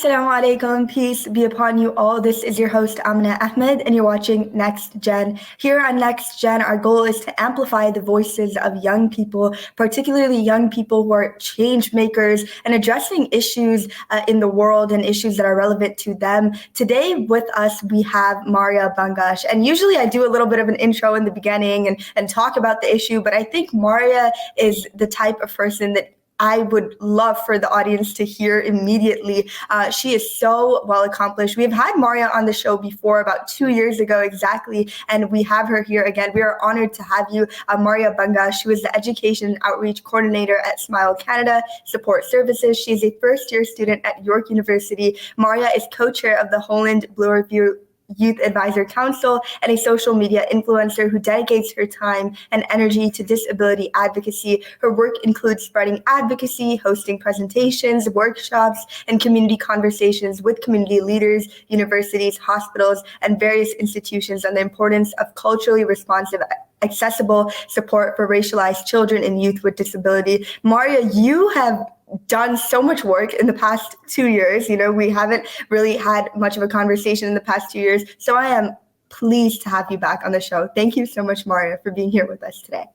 Assalamu alaikum, peace be upon you all. This is your host Aminah Ahmed, and you're watching Next Gen. Here on Next Gen, our goal is to amplify the voices of young people, particularly young people who are change makers and addressing issues in the world and issues that are relevant to them. Today with us, we have Marya Bangash. And usually I do a little bit of an intro in the beginning and talk about the issue, but I think Marya is the type of person that I would love for the audience to hear immediately. She is so well accomplished. We've had Marya on the show before, about 2 years ago exactly, and we have her here again. We are honored to have you, Marya Bangash, who is the Education and Outreach Coordinator at Smile Canada Support Services. She is a first-year student at York University. Marya is co-chair of the Holland Blue Review Youth Advisor Council and a social media influencer who dedicates her time and energy to disability advocacy. Her work includes spreading advocacy, hosting presentations, workshops, and community conversations with community leaders, universities, hospitals, and various institutions on the importance of culturally responsive, accessible support for racialized children and youth with disability. Marya, you have done so much work in the past 2 years. You know, we haven't really had much of a conversation in the past 2 years. So I am pleased to have you back on the show. Thank you so much, Marya, for being here with us today.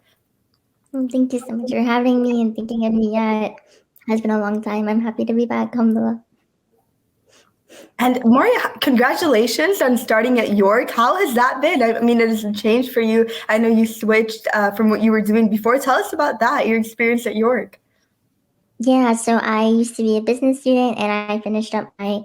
Well, thank you so much for having me and thinking of me. It has been a long time. I'm happy to be back. Alhamdulillah. And Marya, congratulations on starting at York. How has that been? I mean, it has changed for you. I know you switched from what you were doing before. Tell us about that, your experience at York. Yeah, so I used to be a business student and I finished up my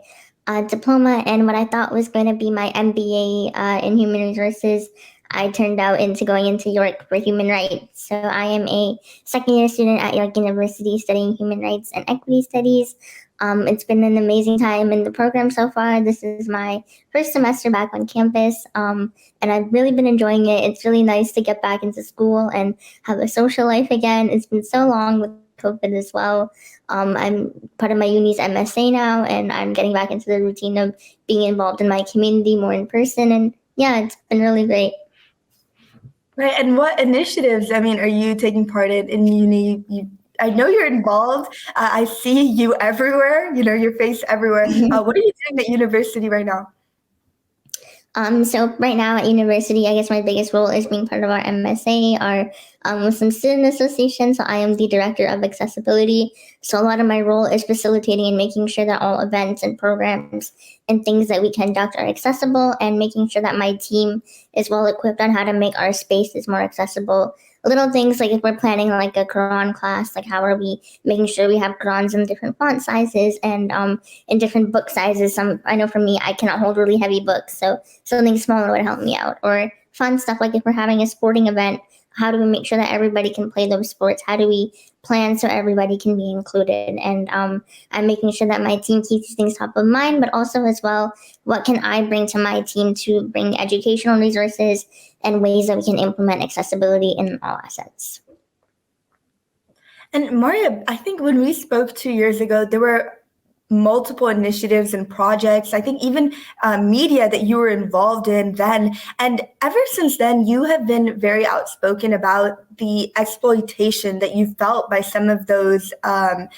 diploma, and what I thought was going to be my MBA in human resources, I turned out into going into York for human rights. So I am a second year student at York University studying human rights and equity studies. It's been an amazing time in the program so far. This is my first semester back on campus, and I've really been enjoying it. It's really nice to get back into school and have a social life again. It's been so long with COVID as well. I'm part of my uni's MSA now, and I'm getting back into the routine of being involved in my community more in person. And yeah, it's been really great. Right. And what initiatives, I mean, are you taking part in uni? I know you're involved. I see you everywhere, you know, your face everywhere. What are you doing at university right now? So right now at university, I guess my biggest role is being part of our MSA, our Muslim Student Association. So I am the director of accessibility. So a lot of my role is facilitating and making sure that all events and programs and things that we conduct are accessible, and making sure that my team is well equipped on how to make our spaces more accessible. Little things like if we're planning like a Quran class, like how are we making sure we have Qurans in different font sizes and in different book sizes. I know for me, I cannot hold really heavy books, so something smaller would help me out. Or fun stuff like if we're having a sporting event, how do we make sure that everybody can play those sports? How do we plan so everybody can be included? And I'm making sure that my team keeps these things top of mind, but also as well, what can I bring to my team to bring educational resources and ways that we can implement accessibility in all assets. And Marya, I think when we spoke 2 years ago, there were multiple initiatives and projects, I think even media that you were involved in then. And ever since then, you have been very outspoken about the exploitation that you felt by some of those outlets.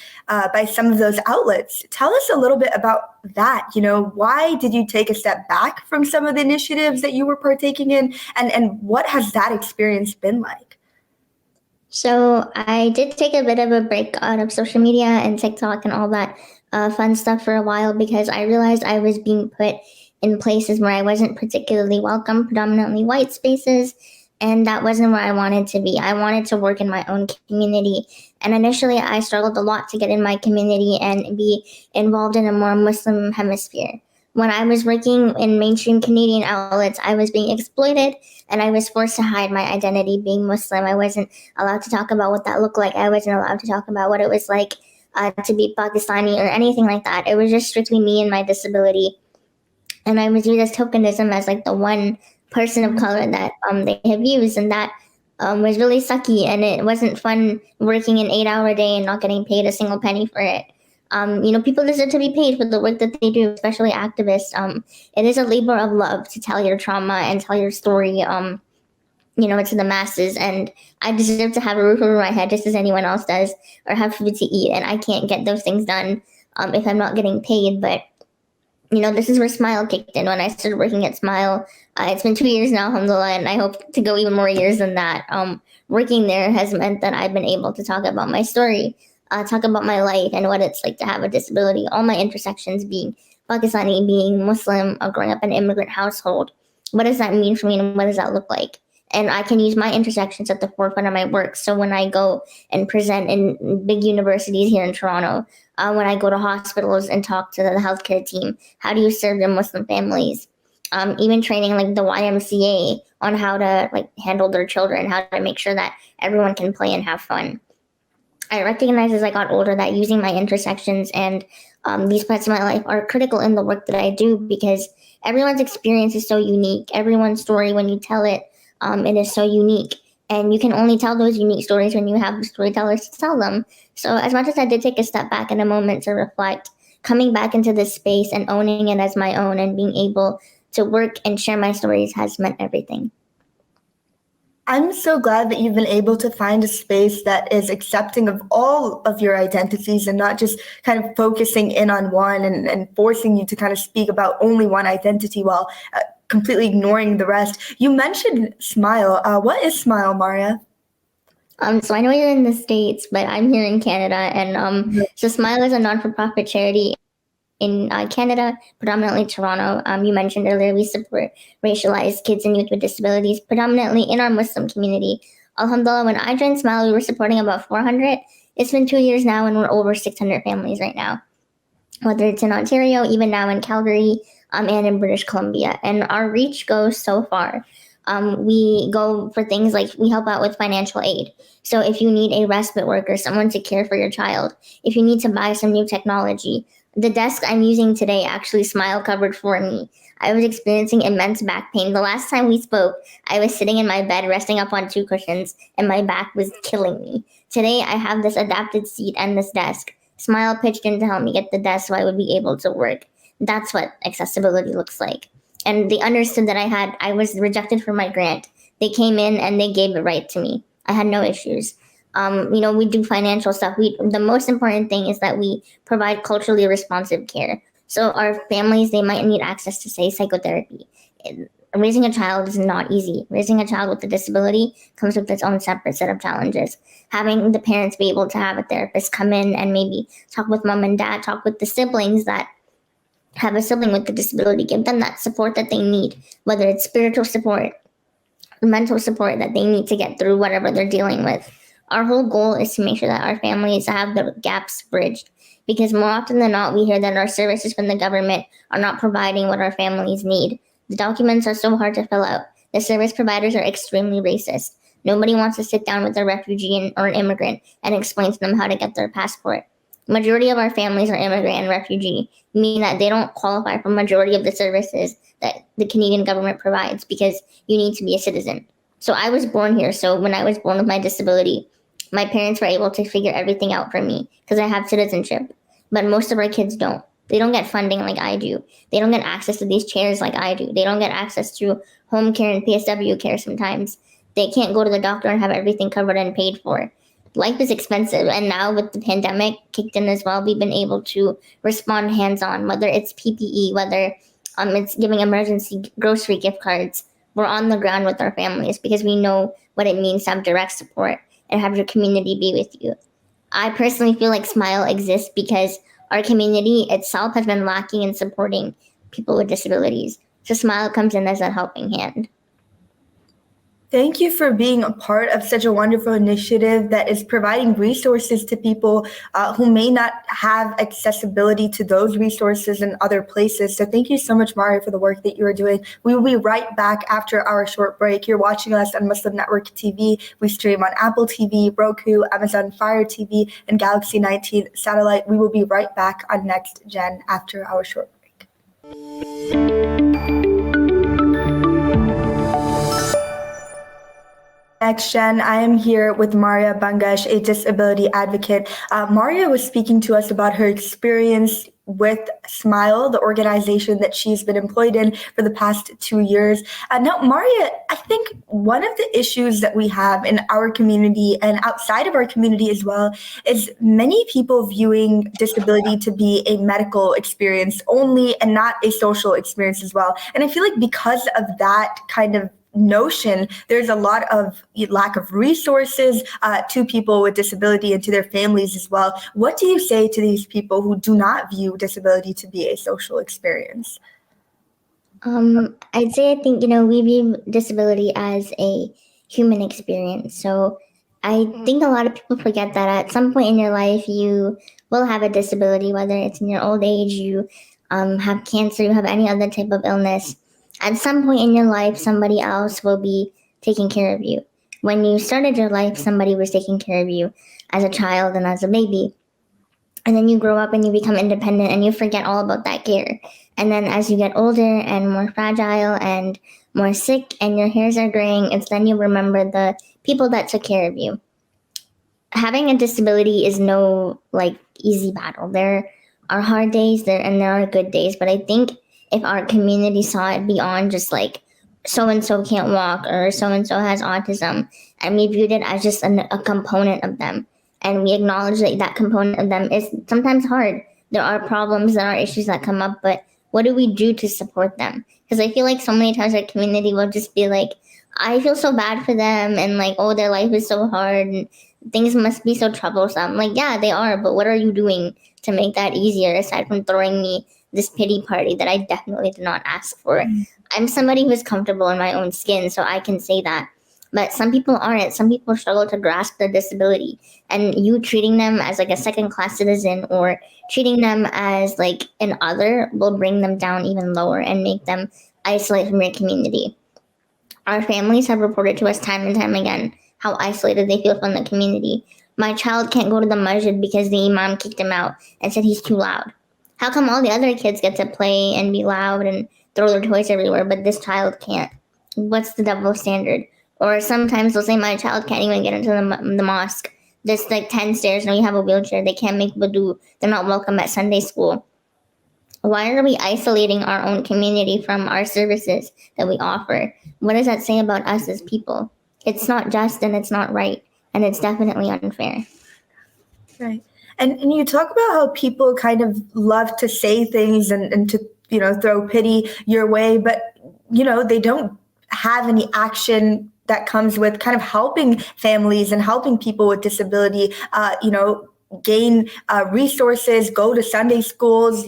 Tell us a little bit about that. You know, why did you take a step back from some of the initiatives that you were partaking in? And what has that experience been like? So I did take a bit of a break out of social media and TikTok and all that fun stuff for a while, because I realized I was being put in places where I wasn't particularly welcome, predominantly white spaces, and that wasn't where I wanted to be. I wanted to work in my own community, and initially I struggled a lot to get in my community and be involved in a more Muslim hemisphere. When I was working in mainstream Canadian outlets, I was being exploited and I was forced to hide my identity being Muslim. I wasn't allowed to talk about what that looked like. I wasn't allowed to talk about what it was like to be Pakistani or anything like that. It was just strictly me and my disability. And I was used as tokenism, as like the one person of color that they have used. And that was really sucky. And it wasn't fun working an 8-hour day and not getting paid a single penny for it. People deserve to be paid for the work that they do, especially activists. It is a labor of love to tell your trauma and tell your story, to the masses. And I deserve to have a roof over my head just as anyone else does, or have food to eat. And I can't get those things done if I'm not getting paid. But this is where Smile kicked in when I started working at Smile. It's been 2 years now, alhamdulillah, and I hope to go even more years than that. Working there has meant that I've been able to talk about my story, talk about my life and what it's like to have a disability, all my intersections, being Pakistani, being Muslim, growing up in an immigrant household. What does that mean for me and what does that look like? And I can use my intersections at the forefront of my work. So when I go and present in big universities here in Toronto, when I go to hospitals and talk to the healthcare team, how do you serve the Muslim families? Even training like the YMCA on how to like handle their children, how to make sure that everyone can play and have fun. I recognized as I got older that using my intersections and these parts of my life are critical in the work that I do, because everyone's experience is so unique. Everyone's story, when you tell it, it is so unique. And you can only tell those unique stories when you have storytellers to tell them. So as much as I did take a step back in a moment to reflect, coming back into this space and owning it as my own and being able to work and share my stories has meant everything. I'm so glad that you've been able to find a space that is accepting of all of your identities and not just kind of focusing in on one and forcing you to kind of speak about only one identity while completely ignoring the rest. You mentioned Smile. What is Smile, Marya? So I know you're in the States, but I'm here in Canada. And so Smile is a non-for-profit charity in Canada, predominantly Toronto. You mentioned earlier we support racialized kids and youth with disabilities, predominantly in our Muslim community. Alhamdulillah, when I joined Smile, we were supporting about 400. It's been 2 years now, and we're over 600 families right now, whether it's in Ontario, even now in Calgary, and in British Columbia. And our reach goes so far. We go for things like we help out with financial aid. So if you need a respite worker, someone to care for your child, if you need to buy some new technology, the desk I'm using today actually Smile covered for me. I was experiencing immense back pain. The last time we spoke, I was sitting in my bed resting up on 2 cushions and my back was killing me. Today, I have this adapted seat and this desk. Smile pitched in to help me get the desk so I would be able to work. That's what accessibility looks like. And they understood that I was rejected for my grant. They came in and they gave it right to me. I had no issues. We do financial stuff. The most important thing is that we provide culturally responsive care. So our families, they might need access to, say, psychotherapy. Raising a child is not easy. Raising a child with a disability comes with its own separate set of challenges. Having the parents be able to have a therapist come in and maybe talk with mom and dad, talk with the siblings that have a sibling with a disability, give them that support that they need, whether it's spiritual support, mental support that they need to get through whatever they're dealing with. Our whole goal is to make sure that our families have the gaps bridged, because more often than not, we hear that our services from the government are not providing what our families need. The documents are so hard to fill out. The service providers are extremely racist. Nobody wants to sit down with a refugee or an immigrant and explain to them how to get their passport. Majority of our families are immigrant and refugee, meaning that they don't qualify for majority of the services that the Canadian government provides, because you need to be a citizen. So I was born here. So when I was born with my disability, my parents were able to figure everything out for me because I have citizenship. But most of our kids don't. They don't get funding like I do. They don't get access to these chairs like I do. They don't get access to home care and PSW care sometimes. They can't go to the doctor and have everything covered and paid for. Life is expensive. And now with the pandemic kicked in as well, we've been able to respond hands-on, whether it's PPE, whether it's giving emergency grocery gift cards. We're on the ground with our families because we know what it means to have direct support and have your community be with you. I personally feel like Smile exists because our community itself has been lacking in supporting people with disabilities. So Smile comes in as a helping hand. Thank you for being a part of such a wonderful initiative that is providing resources to people who may not have accessibility to those resources in other places. So thank you so much, Marya, for the work that you are doing. We will be right back after our short break. You're watching us on Muslim Network TV. We stream on Apple TV, Roku, Amazon Fire TV, and Galaxy 19 satellite. We will be right back on Next Gen after our short break. Next Gen. I am here with Marya Bangash, a disability advocate. Marya was speaking to us about her experience with Smile, the organization that she's been employed in for the past 2 years. Now, Marya, I think one of the issues that we have in our community and outside of our community as well is many people viewing disability to be a medical experience only and not a social experience as well. And I feel like because of that kind of notion, there's a lot of lack of resources to people with disability and to their families as well. What do you say to these people who do not view disability to be a social experience? I'd say I think, we view disability as a human experience. So I think a lot of people forget that at some point in your life, you will have a disability, whether it's in your old age, you have cancer, you have any other type of illness. At some point in your life, somebody else will be taking care of you. When you started your life, somebody was taking care of you as a child and as a baby. And then you grow up and you become independent and you forget all about that care. And then as you get older and more fragile and more sick and your hairs are graying, it's then you remember the people that took care of you. Having a disability is no easy battle. There are hard days there and there are good days, but I think if our community saw it beyond just so and so can't walk or so and so has autism, and we viewed it as just a component of them, and we acknowledge that that component of them is sometimes hard. There are problems, there are issues that come up, but what do we do to support them? Because I feel like so many times our community will just be like, I feel so bad for them, and oh, their life is so hard and things must be so troublesome. Yeah, they are, but what are you doing to make that easier aside from throwing me this pity party that I definitely did not ask for? I'm somebody who's comfortable in my own skin, so I can say that. But some people aren't. Some people struggle to grasp their disability. And you treating them as a second class citizen or treating them as an other will bring them down even lower and make them isolate from your community. Our families have reported to us time and time again how isolated they feel from the community. My child can't go to the masjid because the imam kicked him out and said he's too loud. How come all the other kids get to play and be loud and throw their toys everywhere, but this child can't? What's the double standard? Or sometimes they'll say my child can't even get into the mosque. There's 10 stairs, and you have a wheelchair. They can't make wudu. They're not welcome at Sunday school. Why are we isolating our own community from our services that we offer? What does that say about us as people? It's not just and it's not right, and it's definitely unfair. Right. And you talk about how people kind of love to say things and to, throw pity your way, but, they don't have any action that comes with kind of helping families and helping people with disability, gain resources, go to Sunday schools,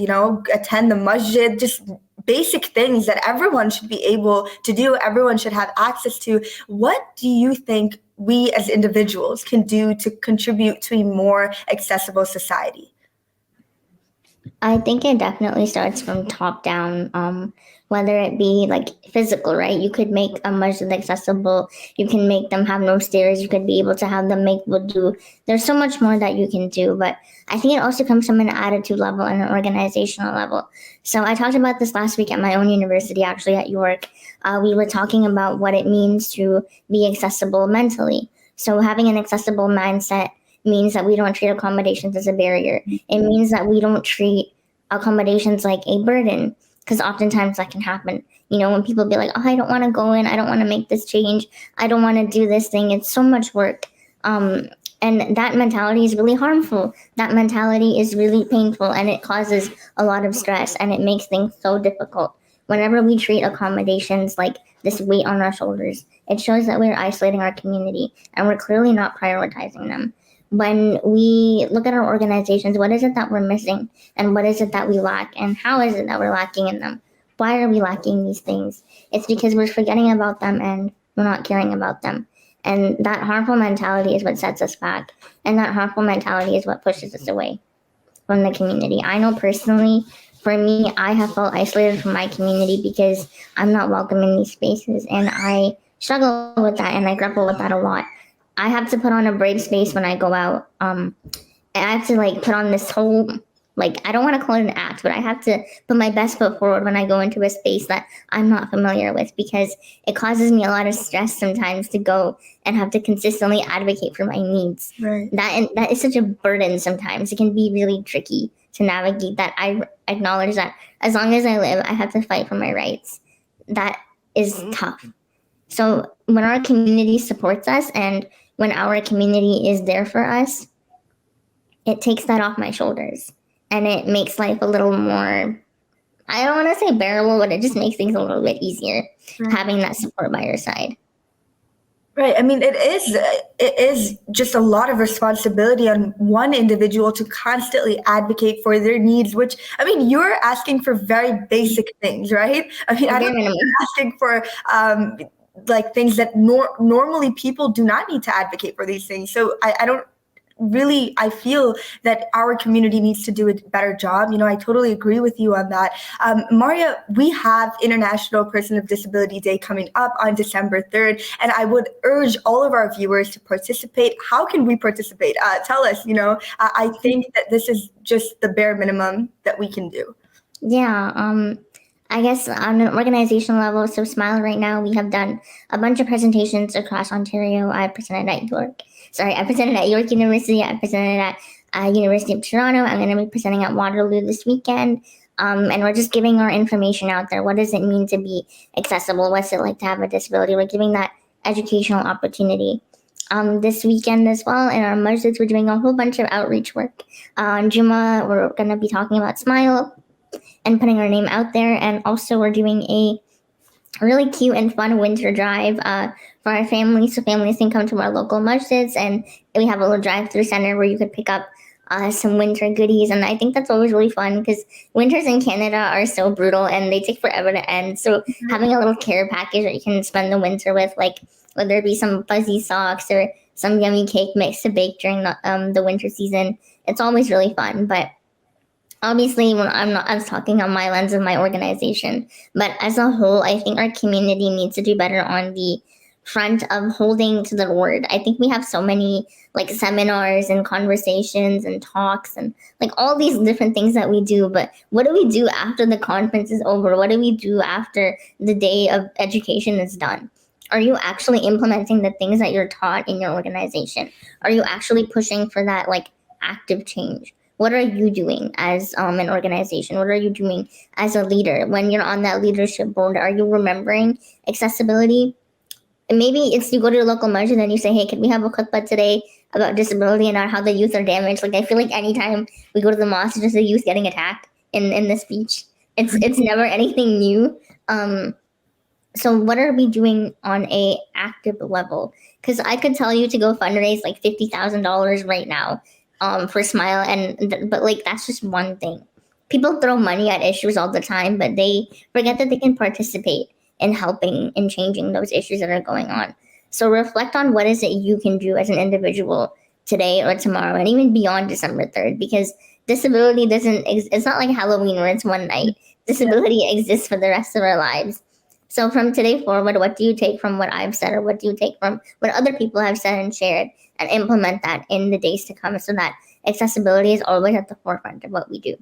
attend the masjid, just basic things that everyone should be able to do, everyone should have access to. What do you think we as individuals can do to contribute to a more accessible society? I think it definitely starts from top down, whether it be physical, right? You could make a masjid accessible. You can make them have no stairs. You could be able to have them make wudu. There's so much more that you can do, but I think it also comes from an attitude level and an organizational level. So I talked about this last week at my own university, actually at York. We were talking about what it means to be accessible mentally. So having an accessible mindset means that we don't treat accommodations as a barrier. It means that we don't treat accommodations like a burden, because oftentimes that can happen. When people be like, oh, I don't want to go in, I don't want to make this change, I don't want to do this thing, it's so much work. And that mentality is really harmful. That mentality is really painful, and it causes a lot of stress, and it makes things so difficult. Whenever we treat accommodations like this weight on our shoulders, it shows that we're isolating our community and we're clearly not prioritizing them. When we look at our organizations, what is it that we're missing, and what is it that we lack, and how is it that we're lacking in them? Why are we lacking these things? It's because we're forgetting about them and we're not caring about them. And that harmful mentality is what sets us back. And that harmful mentality is what pushes us away from the community. I know personally, for me, I have felt isolated from my community because I'm not welcome in these spaces. And I struggle with that and I grapple with that a lot. I have to put on a brave space when I go out. And I have to put on this whole Like, I don't want to call it an act, but I have to put my best foot forward when I go into a space that I'm not familiar with, because it causes me a lot of stress sometimes to go and have to consistently advocate for my needs. Right. That is such a burden sometimes. It can be really tricky to navigate that. I acknowledge that as long as I live, I have to fight for my rights. That is tough. So when our community supports us and when our community is there for us, it takes that off my shoulders. And it makes life a little more, I don't want to say bearable, but it just makes things a little bit easier having that support by your side. Right. I mean, it is just a lot of responsibility on one individual to constantly advocate for their needs, which, I mean, you're asking for very basic things, right? I mean, I don't think you're asking for like things that normally people do not need to advocate for these things. So I don't really, I feel that our community needs to do a better job. I totally agree with you on that. Marya, we have International Person with Disability Day coming up on December 3rd, and I would urge all of our viewers to participate. How can we participate? Tell us, I think that this is just the bare minimum that we can do. Yeah, I guess on an organizational level, so Smile right now, we have done a bunch of presentations across Ontario. I presented at York University. I presented at University of Toronto. I'm going to be presenting at Waterloo this weekend. And we're just giving our information out there. What does it mean to be accessible? What's it like to have a disability? We're giving that educational opportunity. This weekend as well, in our masjids, we're doing a whole bunch of outreach work. On Juma, we're going to be talking about Smile and putting our name out there. And also we're doing a really cute and fun winter drive for our families. So families can come to our local masjids, and we have a little drive-through center where you could pick up some winter goodies. And I think that's always really fun because winters in Canada are so brutal and they take forever to end. So having a little care package that you can spend the winter with, like whether it be some fuzzy socks or some yummy cake mix to bake during the winter season, it's always really fun. But obviously, when I was talking on my lens of my organization, but as a whole, I think our community needs to do better on the front of holding to the word. I think we have so many like seminars and conversations and talks and like all these different things that we do, but what do we do after the conference is over? What do we do after the day of education is done? Are you actually implementing the things that you're taught in your organization? Are you actually pushing for that like active change? What are you doing as an organization? What are you doing as a leader? When you're on that leadership board, are you remembering accessibility? And maybe it's you go to your local masjid and you say, hey, can we have a khutbah today about disability and how the youth are damaged? Like, I feel like anytime we go to the mosque, it's just the youth getting attacked in the speech. It's never anything new. So what are we doing on a active level? Because I could tell you to go fundraise like $50,000 right now for Smile, but like that's just one thing. People throw money at issues all the time, but they forget that they can participate in helping and changing those issues that are going on. So reflect on what is it you can do as an individual today or tomorrow and even beyond December 3rd, because disability it's not like Halloween where it's one night. Disability exists for the rest of our lives. So from today forward, what do you take from what I've said, or what do you take from what other people have said and shared, and implement that in the days to come so that accessibility is always at the forefront of what we do?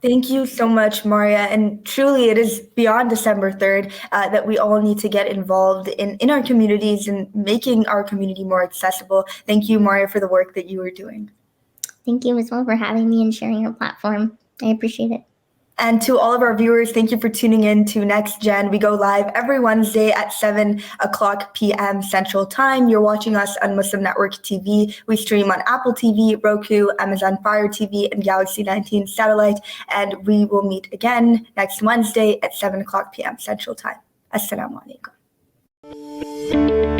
Thank you so much, Marya. And truly, it is beyond December 3rd that we all need to get involved in our communities and making our community more accessible. Thank you, Marya, for the work that you are doing. Thank you as well for having me and sharing your platform. I appreciate it. And to all of our viewers, thank you for tuning in to Next Gen. We go live every Wednesday at 7 o'clock p.m. Central Time. You're watching us on Muslim Network TV. We stream on Apple TV, Roku, Amazon Fire TV, and Galaxy 19 satellite. And we will meet again next Wednesday at 7 o'clock p.m. Central Time. Assalamu alaikum.